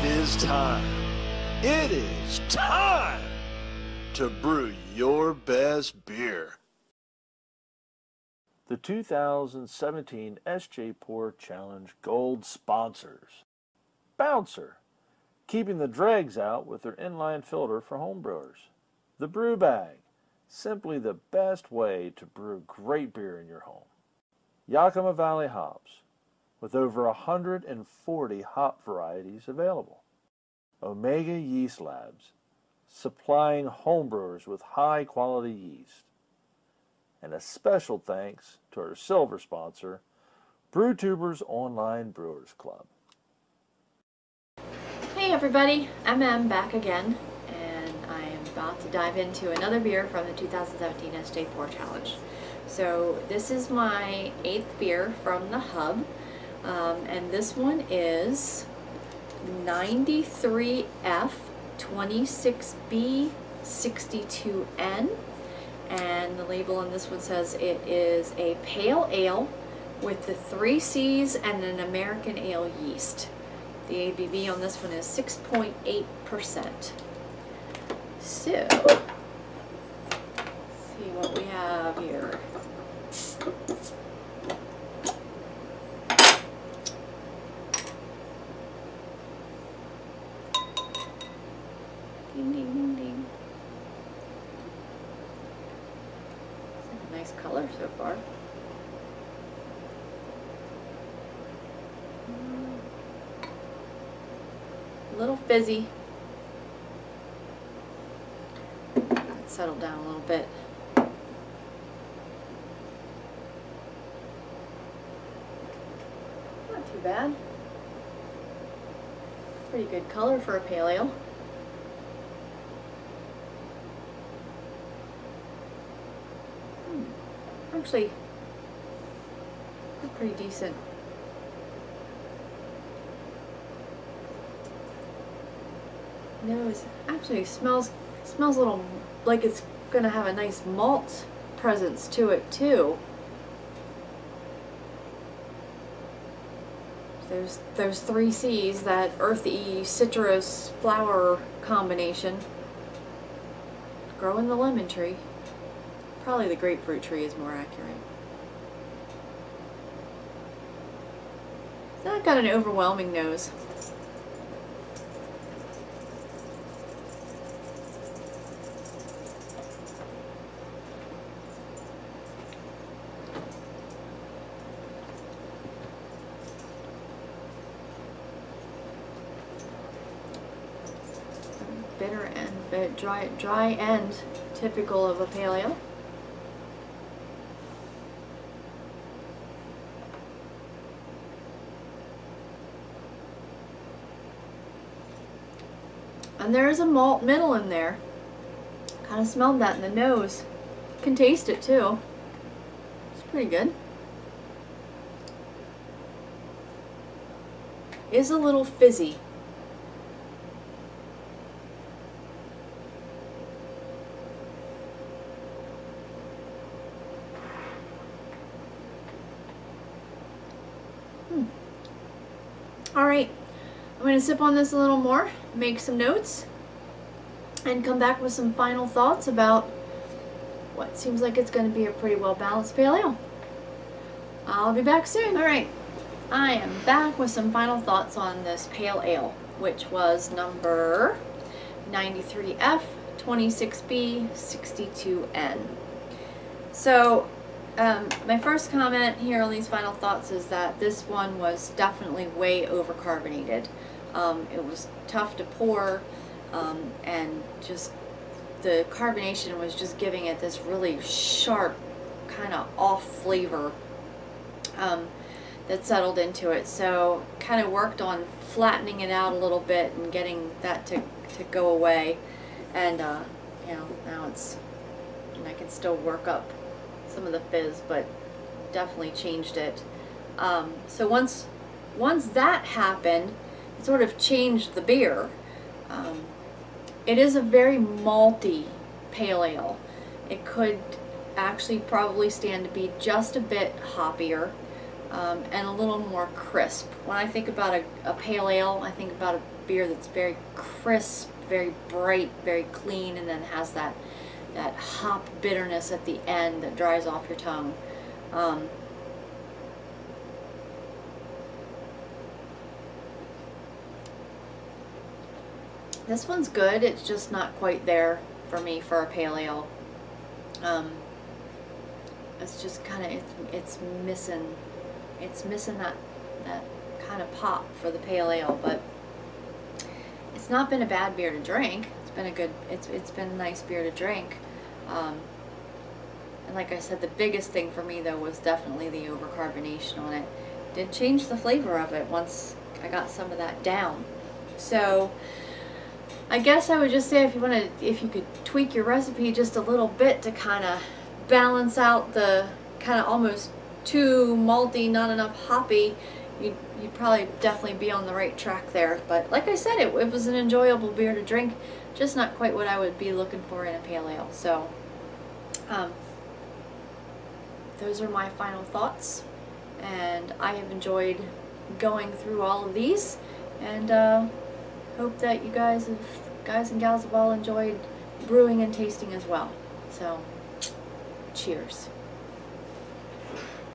It is time. It is time to brew your best beer. The 2017 Sjporr Challenge Gold sponsors: Bouncer, keeping the dregs out with their inline filter for homebrewers; the Brew Bag, simply the best way to brew great beer in your home; Yakima Valley Hops, with over 140 hop varieties available; Omega Yeast Labs, supplying homebrewers with high-quality yeast; and a special thanks to our silver sponsor, BrewTubers Online Brewers Club. Hey everybody, I'm back again, and I am about to dive into another beer from the 2017 Sjporr Challenge. So this is my 8th beer from the hub, and this one is 93F 26B 62N, and the label on this one says it is a pale ale with the 3 C's and an American ale yeast. The ABV on this one is 6.8%. So, let's see what we have here. Ding, ding, ding, ding. It's a nice color so far. A little fizzy. Settle down a little bit. Not too bad. Pretty good color for a pale ale. Actually, pretty decent. Nose actually smells a little like it's gonna have a nice malt presence to it too. There's those 3 C's, that earthy citrus flower combination. Growing the lemon tree. Probably the grapefruit tree is more accurate. It's not got an overwhelming nose. Bitter end, but dry end, typical of a pale ale. And there is a malt middle in there. Kind of smelled that in the nose. Can taste it too. It's pretty good. Is a little fizzy. Alright, I'm going to sip on this a little more, make some notes, and come back with some final thoughts about what seems like it's going to be a pretty well balanced pale ale. I'll be back soon. Alright, I am back with some final thoughts on this pale ale, which was number 93F 26B 62N. So, my first comment here on these final thoughts is that this one was definitely way over carbonated. It was tough to pour, and just the carbonation was just giving it this really sharp, kind of off flavor that settled into it. So kind of worked on flattening it out a little bit and getting that to go away. And you know, now it's, and I can still work up some of the fizz, but definitely changed it. So once that happened, it sort of changed the beer. It is a very malty pale ale. It could actually probably stand to be just a bit hoppier. and a little more crisp. When I think about a pale ale, I think about a beer that's very crisp, very bright, very clean, and then has that hop bitterness at the end that dries off your tongue. This one's good, it's just not quite there for me for a pale ale. It's just kind of, it's missing that kind of pop for the pale ale, but it's not been a bad beer to drink. It's been a good, it's been a nice beer to drink. And like I said, the biggest thing for me though was definitely the overcarbonation on it. It did change the flavor of it once I got some of that down. So I guess I would just say if you could tweak your recipe just a little bit to kind of balance out the kind of almost too malty, not enough hoppy, you'd probably definitely be on the right track there. But like I said, it was an enjoyable beer to drink, just not quite what I would be looking for in a pale ale. So those are my final thoughts, and I have enjoyed going through all of these, and hope that you guys and gals have all enjoyed brewing and tasting as well. So cheers.